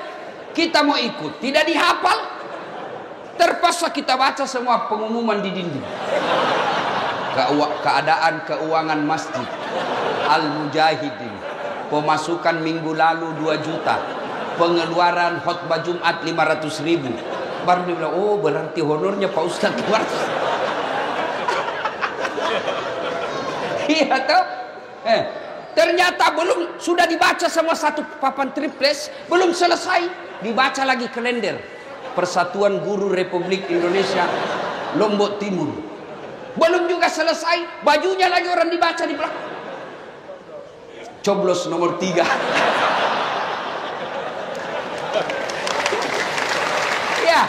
Speaker 1: kita mau ikut, tidak dihafal, terpaksa kita baca semua pengumuman di dinding. Keadaan keuangan masjid Al-Mujahidin, pemasukan minggu lalu 2 juta, pengeluaran khutbah Jumat 500.000. Baru dia bilang, oh berarti honornya Pak Ustaz keluar. Iya toh? Ternyata belum, sudah dibaca semua satu papan triples, belum selesai, dibaca lagi kalender Persatuan Guru Republik Indonesia Lombok Timur. Belum juga selesai, bajunya lagi orang dibaca di belakang. Coblos nomor 3. Ya.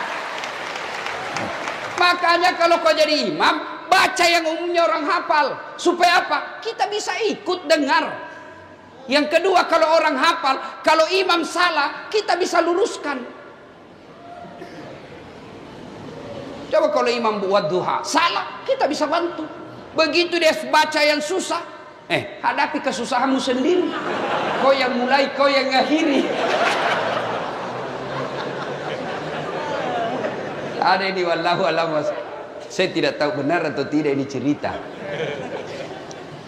Speaker 1: Makanya kalau kau jadi imam, baca yang umumnya orang hafal. Supaya apa? Kita bisa ikut dengar. Yang kedua, kalau orang hafal, kalau imam salah, kita bisa luruskan. Coba kalau imam buat duha, salah, kita bisa bantu. Begitu dia baca yang susah, hadapi kesusahanmu sendiri. Kau yang mulai, kau yang ngakhiri. Ada ini wallahu a'lam. Saya tidak tahu benar atau tidak ini cerita.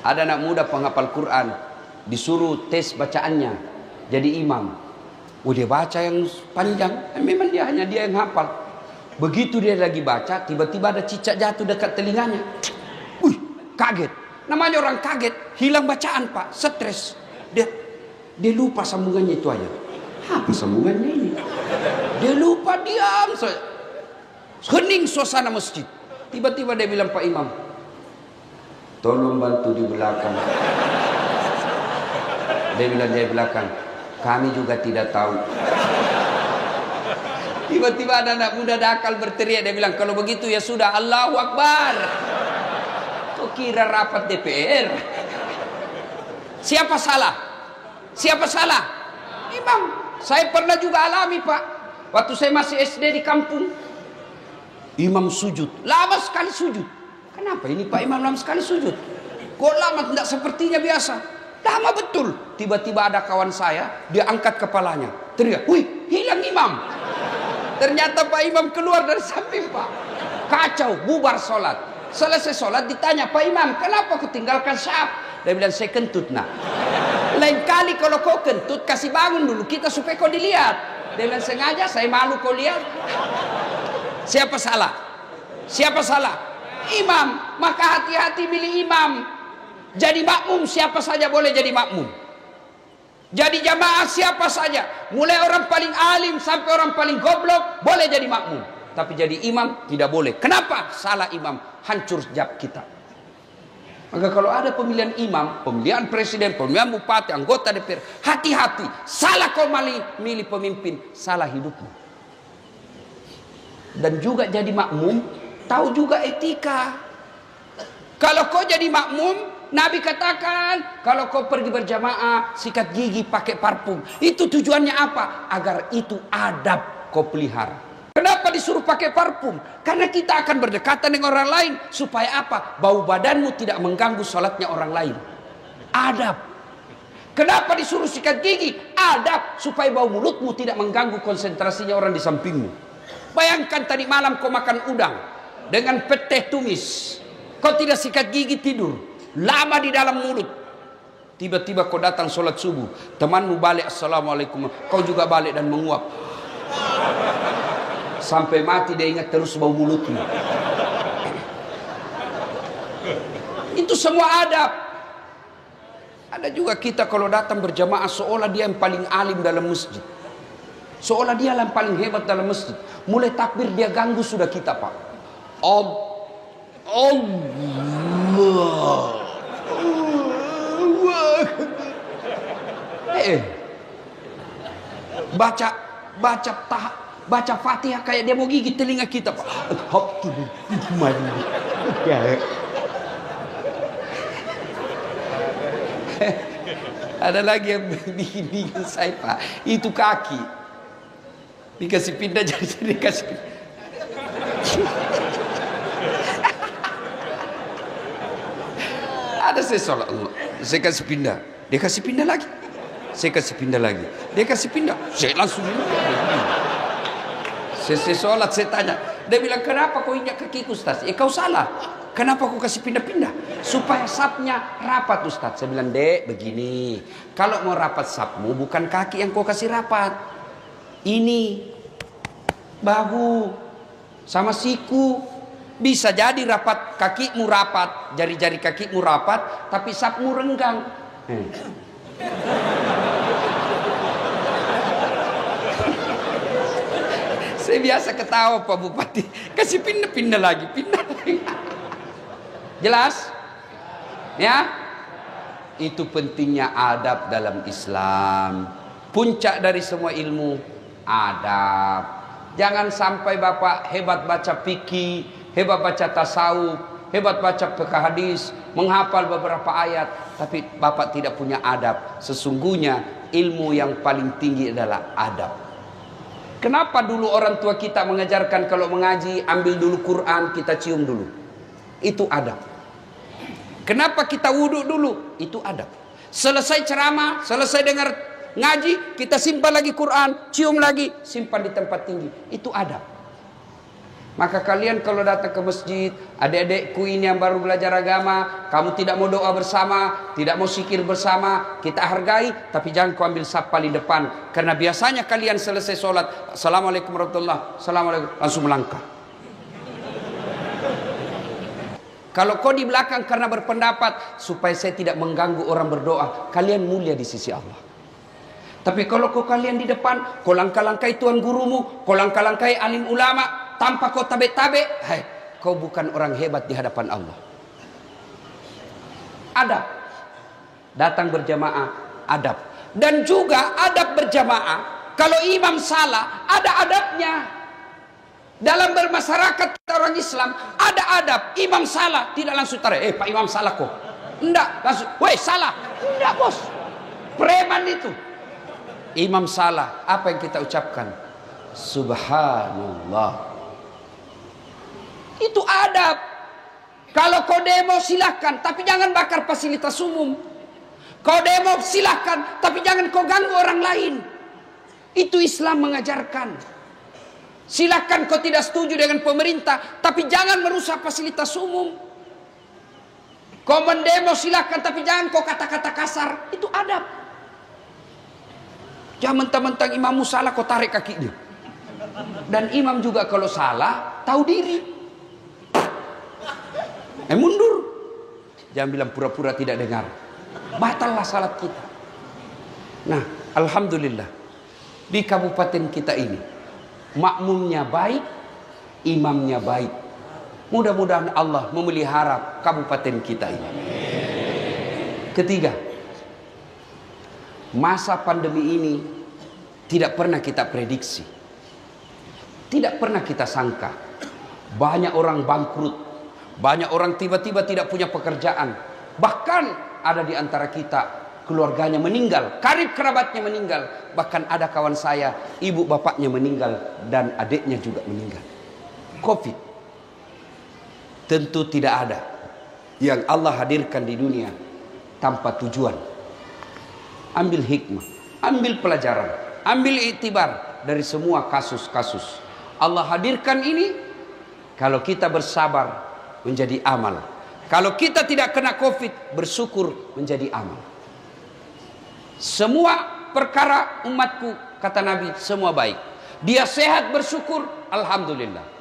Speaker 1: Ada anak muda penghafal Quran, disuruh tes bacaannya jadi imam. Dia baca yang panjang, memang hanya dia yang hafal. Begitu dia lagi baca, tiba-tiba ada cicak jatuh dekat telinganya. Kaget. Namanya orang kaget, hilang bacaan Pak, stres. Dia lupa sambungannya itu aja. Apa sambungannya ini? Dia lupa, diam. Hening suasana masjid. Tiba-tiba dia bilang, Pak Imam, tolong bantu di belakang. Dia bilang di belakang, kami juga tidak tahu. Tiba-tiba ada anak muda dakal berteriak, dia bilang, kalau begitu ya sudah, Allahu Akbar. Kau kira rapat DPR? Siapa salah? Siapa salah? Imam. Saya pernah juga alami Pak, waktu saya masih SD di kampung. Imam sujud, lama sekali sujud. Kenapa ini Pak Imam lama sekali sujud? Kok lama, tidak sepertinya biasa. Lama betul. Tiba-tiba ada kawan saya, dia angkat kepalanya, teriak, wih, hilang imam. Ternyata Pak Imam keluar dari samping Pak. Kacau, bubar sholat. Selesai sholat ditanya, Pak Imam, kenapa kau tinggalkan syaf? Dia bilang, saya kentut nak. Lain kali kalau kau kentut, kasih bangun dulu kita supaya kau dilihat. Dia bilang, sengaja saya malu kau lihat. Siapa salah? Siapa salah? Imam. Maka hati-hati milih imam. Jadi makmum siapa saja boleh jadi makmum. Jadi jamaah siapa saja, mulai orang paling alim sampai orang paling goblok boleh jadi makmum. Tapi jadi imam tidak boleh. Kenapa? Salah imam, hancur sejak kita. Maka kalau ada pemilihan imam, pemilihan presiden, pemilihan bupati, anggota DPR, hati-hati. Salah kau milih pemimpin, salah hidupmu. Dan juga jadi makmum, tahu juga etika. Kalau kau jadi makmum, Nabi katakan, kalau kau pergi berjamaah, sikat gigi pakai parfum. Itu tujuannya apa? Agar itu adab kau pelihara. Kenapa disuruh pakai parfum? Karena kita akan berdekatan dengan orang lain. Supaya apa? Bau badanmu tidak mengganggu sholatnya orang lain. Adab. Kenapa disuruh sikat gigi? Adab. Supaya bau mulutmu tidak mengganggu konsentrasinya orang di sampingmu. Bayangkan tadi malam kau makan udang dengan pete tumis. Kau tidak sikat gigi tidur. Lama di dalam mulut. Tiba-tiba kau datang sholat subuh. Temanmu balik, assalamualaikum. Kau juga balik dan menguap. Sampai mati dia ingat terus bau mulutmu. Itu semua adab. Ada juga kita kalau datang berjamaah seolah dia yang paling alim dalam masjid. Seolah dia yang paling hebat dalam masjid. Mulai takbir dia ganggu sudah kita, Pak. Allah. Baca Fatihah kayak dia mau gigit telinga kita, Pak. Ada lagi yang bikin saya, Pak. Itu kaki dikasih pindah jadi dikasih pindah. Ada saya sholat Allah, saya kasih pindah, dia kasih pindah lagi, saya kasih pindah lagi, dia kasih pindah, saya langsung saya sholat, saya tanya, dia bilang kenapa kau injak kakiku Ustaz? Kau salah, kenapa kau kasih pindah-pindah? Supaya sapnya rapat Ustaz. Saya bilang, dek begini, kalau mau rapat sapmu bukan kaki yang kau kasih rapat, ini bahu sama siku. Bisa jadi rapat kakimu rapat, jari-jari kakimu rapat, tapi sapmu renggang. Saya biasa ketawa Pak Bupati, kasih pindah-pindah lagi, pindah lagi. Jelas? Ya? Itu pentingnya adab dalam Islam. Puncak dari semua ilmu, adab. Jangan sampai Bapak hebat baca fikih, hebat baca tasawuf, hebat baca fikih hadis, menghafal beberapa ayat, tapi Bapak tidak punya adab. Sesungguhnya ilmu yang paling tinggi adalah adab. Kenapa dulu orang tua kita mengajarkan kalau mengaji ambil dulu Quran, kita cium dulu? Itu adab. Kenapa kita wudhu dulu? Itu adab. Selesai ceramah, selesai dengar ngaji, kita simpan lagi Quran, cium lagi, simpan di tempat tinggi. Itu adab. Maka kalian kalau datang ke masjid, adik-adikku ini yang baru belajar agama, kamu tidak mau doa bersama, tidak mau zikir bersama, kita hargai, tapi jangan kau ambil saf paling depan. Karena biasanya kalian selesai sholat, assalamualaikum warahmatullahi, assalamualaikum, langsung melangkah. Kalau kau di belakang karena berpendapat supaya saya tidak mengganggu orang berdoa, kalian mulia di sisi Allah. Tapi kalau kau kalian di depan, kau langkah-langkai tuan gurumu, kau langkah-langkai alim ulama, tanpa kau tabe-tabe, kau bukan orang hebat di hadapan Allah. Adab. Datang berjamaah, adab. Dan juga adab berjamaah, kalau imam salah, ada adabnya. Dalam bermasyarakat orang Islam, ada adab. Imam salah, tidak langsung tarik, Pak Imam salah kok. Enggak, langsung, weh salah. Enggak bos, preman itu. Imam salah, apa yang kita ucapkan? Subhanallah. Itu adab. Kalau kau demo silahkan, tapi jangan bakar fasilitas umum. Kau demo silahkan, tapi jangan kau ganggu orang lain. Itu Islam mengajarkan. Silahkan kau tidak setuju dengan pemerintah, tapi jangan merusak fasilitas umum. Kau mendemo silahkan, tapi jangan kau kata-kata kasar. Itu adab. Jangan mentang-mentang imammu salah kau tarik kakinya. Dan imam juga kalau salah tahu diri. Mundur. Jangan bilang pura-pura tidak dengar. Batallah salat kita. Nah, alhamdulillah di kabupaten kita ini makmumnya baik, imamnya baik. Mudah-mudahan Allah memelihara kabupaten kita ini. Ketiga, masa pandemi ini tidak pernah kita prediksi, tidak pernah kita sangka. Banyak orang bangkrut, banyak orang tiba-tiba tidak punya pekerjaan. Bahkan ada di antara kita keluarganya meninggal, karib kerabatnya meninggal. Bahkan ada kawan saya, ibu bapaknya meninggal dan adiknya juga meninggal. Covid tentu tidak ada yang Allah hadirkan di dunia tanpa tujuan. Ambil hikmah, ambil pelajaran, ambil iktibar dari semua kasus-kasus. Allah hadirkan ini kalau kita bersabar menjadi amal. Kalau kita tidak kena Covid, bersyukur menjadi amal. Semua perkara umatku, kata Nabi, semua baik. Dia sehat bersyukur, alhamdulillah.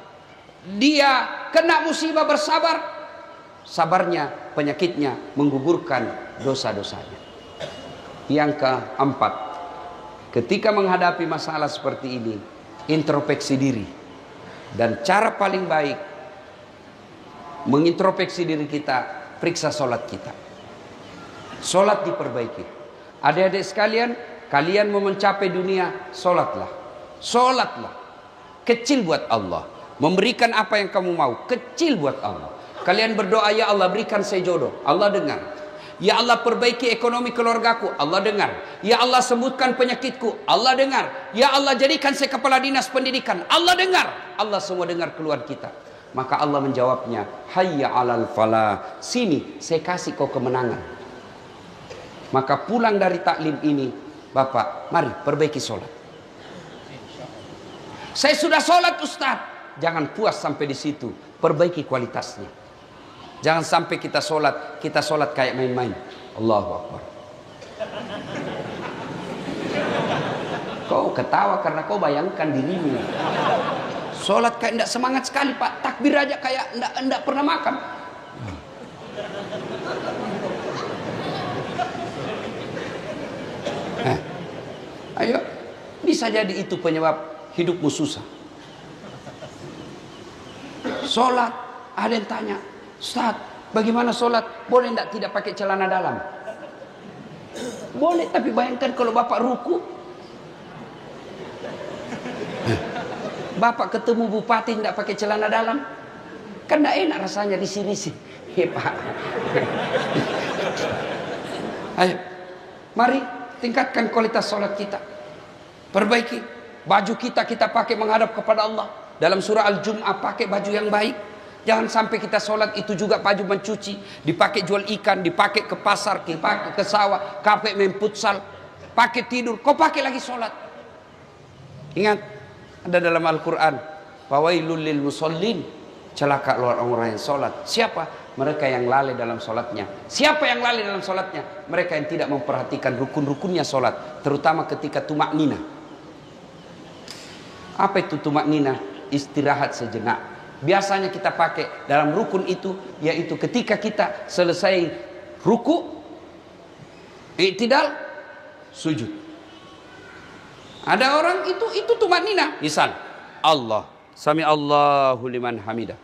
Speaker 1: Dia kena musibah bersabar, sabarnya, penyakitnya menggugurkan dosa-dosanya. Yang keempat, ketika menghadapi masalah seperti ini, introspeksi diri. Dan cara paling baik mengintrospeksi diri kita, periksa sholat kita. Sholat diperbaiki. Adik-adik sekalian, kalian mau mencapai dunia, sholatlah. Sholatlah. Kecil buat Allah. Memberikan apa yang kamu mau, kecil buat Allah. Kalian berdoa, ya Allah berikan saya jodoh, Allah dengar. Ya Allah perbaiki ekonomi keluargaku, Allah dengar. Ya Allah sembuhkan penyakitku, Allah dengar. Ya Allah jadikan saya kepala dinas pendidikan, Allah dengar. Allah semua dengar keluhan kita. Maka Allah menjawabnya, hayya alal falah, sini saya kasih kau kemenangan. Maka pulang dari taklim ini, Bapak, mari perbaiki sholat. Saya sudah sholat Ustaz. Jangan puas sampai di situ, perbaiki kualitasnya. Jangan sampai kita sholat kayak main-main. Allahu Akbar. Kau ketawa karena kau bayangkan dirimu. Sholat kayak tidak semangat sekali Pak. Takbir aja kayak tidak pernah makan. Ayo, bisa jadi itu penyebab hidupmu susah. Sholat, ada yang tanya, Ustaz, bagaimana sholat? Boleh tidak pakai celana dalam? Boleh, tapi bayangkan kalau Bapak ruku. Bapak ketemu bupati tidak pakai celana dalam, kan tidak enak rasanya di sini sih. Pak. Ayo, mari tingkatkan kualitas sholat kita. Perbaiki baju kita pakai menghadap kepada Allah. Dalam surah Al-Jum'ah pakai baju yang baik. Jangan sampai kita sholat itu juga baju mencuci, dipakai jual ikan, dipakai ke pasar, dipakai ke sawah, pakai main futsal, pakai tidur. Kau pakai lagi sholat. Ingat, ada dalam Al-Quran, fawailul lil musallin, celaka orang-orang yang sholat. Siapa? Mereka yang lalai dalam sholatnya. Siapa yang lalai dalam sholatnya? Mereka yang tidak memperhatikan rukun-rukunnya sholat, terutama ketika tumak nina. Apa itu tumak nina? Istirahat sejenak. Biasanya kita pakai dalam rukun itu, yaitu ketika kita selesai ruku, i'tidal, sujud. Ada orang itu tumak nina. Misal, Allah, sami Allahu liman hamidah.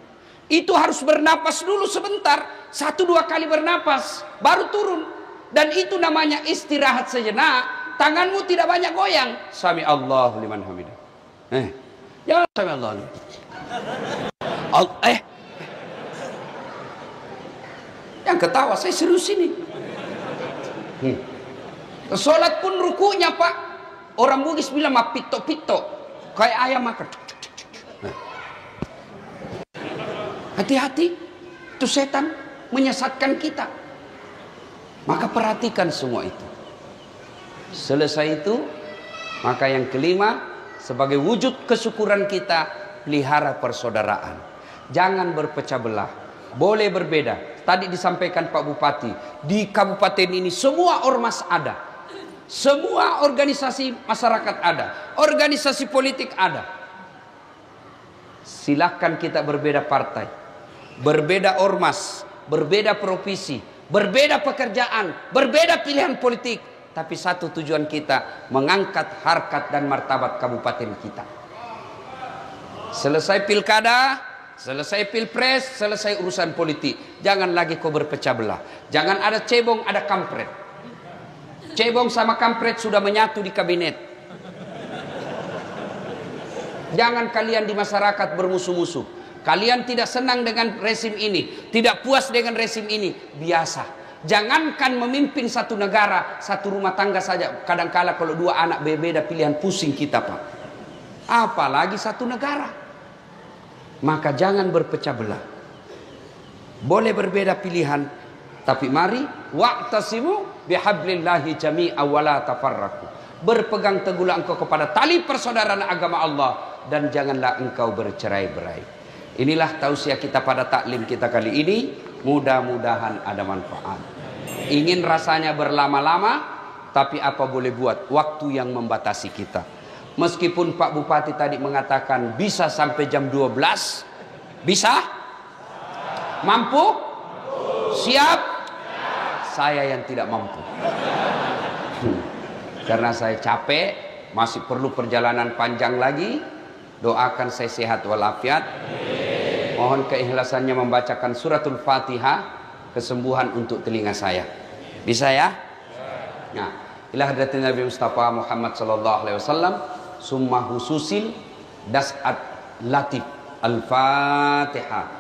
Speaker 1: Itu harus bernapas dulu sebentar, 1-2 kali bernapas, baru turun. Dan itu namanya istirahat sejenak. Tanganmu tidak banyak goyang. Sami Allahu liman hamidah. Jangan sami Allah. Yang ketawa, saya serius ini. Sholat pun rukunya Pak, orang Bugis bilang mah pito-pito, kayak ayam makan. Hati-hati, itu setan menyesatkan kita. Maka perhatikan semua itu. Selesai itu, maka yang kelima, sebagai wujud kesyukuran kita, pelihara persaudaraan. Jangan berpecah belah. Boleh berbeda. Tadi disampaikan Pak Bupati, di kabupaten ini semua ormas ada. Semua organisasi masyarakat ada. Organisasi politik ada. Silakan kita berbeda partai, berbeda ormas, berbeda profesi, berbeda pekerjaan, berbeda pilihan politik, tapi satu tujuan kita, mengangkat harkat dan martabat kabupaten kita. Selesai pilkada, selesai pilpres, selesai urusan politik, jangan lagi kau berpecah belah. Jangan ada cebong, ada kampret. Cebong sama kampret sudah menyatu di kabinet. Jangan kalian di masyarakat bermusuh-musuh. Kalian tidak senang dengan rezim ini, tidak puas dengan rezim ini, biasa. Jangankan memimpin satu negara, satu rumah tangga saja. Kadangkala kalau dua anak berbeda pilihan, pusing kita, Pak. Apalagi satu negara. Maka jangan berpecah belah. Boleh berbeda pilihan, tapi mari wa'tasimu bihablillahi jami'a wa la tafarraqu. Berpegang teguhlah engkau kepada tali persaudaraan agama Allah dan janganlah engkau bercerai-berai. Inilah tausiah kita pada taklim kita kali ini. Mudah-mudahan ada manfaat. Ingin rasanya berlama-lama, tapi apa boleh buat, waktu yang membatasi kita. Meskipun Pak Bupati tadi mengatakan bisa sampai jam 12, bisa? Mampu? Siap? Saya yang tidak mampu. Karena saya capek, masih perlu perjalanan panjang lagi. Doakan saya sehat walafiat. Mohon keikhlasannya membacakan suratul Fatihah, kesembuhan untuk telinga saya. Bisa ya? Nah, ila hadratin Nabi Mustafa Muhammad sallallahu alaihi wasallam, summa hususil das'at latif. Al-Fatihah.